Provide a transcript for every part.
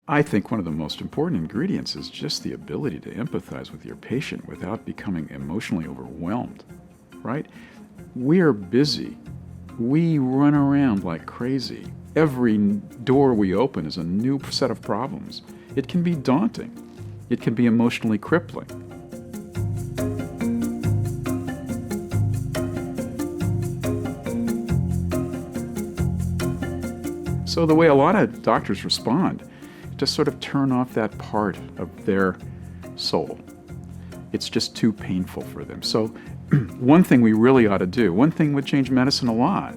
I think one of the most important ingredients is just the ability to empathize with your patient without becoming emotionally overwhelmed, right? We are busy. We run around like crazy. Every door we open is a new set of problems. It can be daunting. It can be emotionally crippling. So the way a lot of doctors respond, just sort of turn off that part of their soul. It's just too painful for them. So one thing we really ought to do, one thing would change medicine a lot,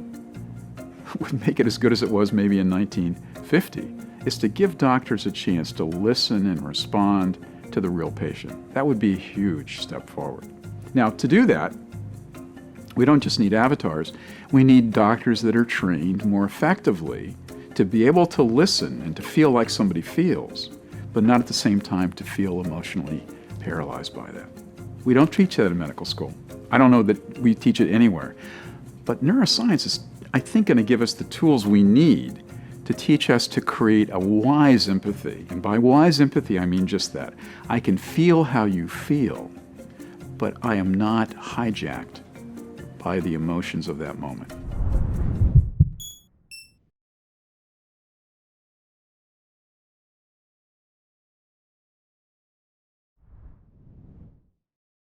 would make it as good as it was maybe in 1950, is to give doctors a chance to listen and respond to the real patient. That would be a huge step forward. Now, to do that, we don't just need avatars. We need doctors that are trained more effectively to be able to listen and to feel like somebody feels, but not at the same time to feel emotionally paralyzed by that. We don't teach that in medical school. I don't know that we teach it anywhere. But neuroscience is, I think, going to give us the tools we need to teach us to create a wise empathy. And by wise empathy, I mean just that. I can feel how you feel, but I am not hijacked by the emotions of that moment.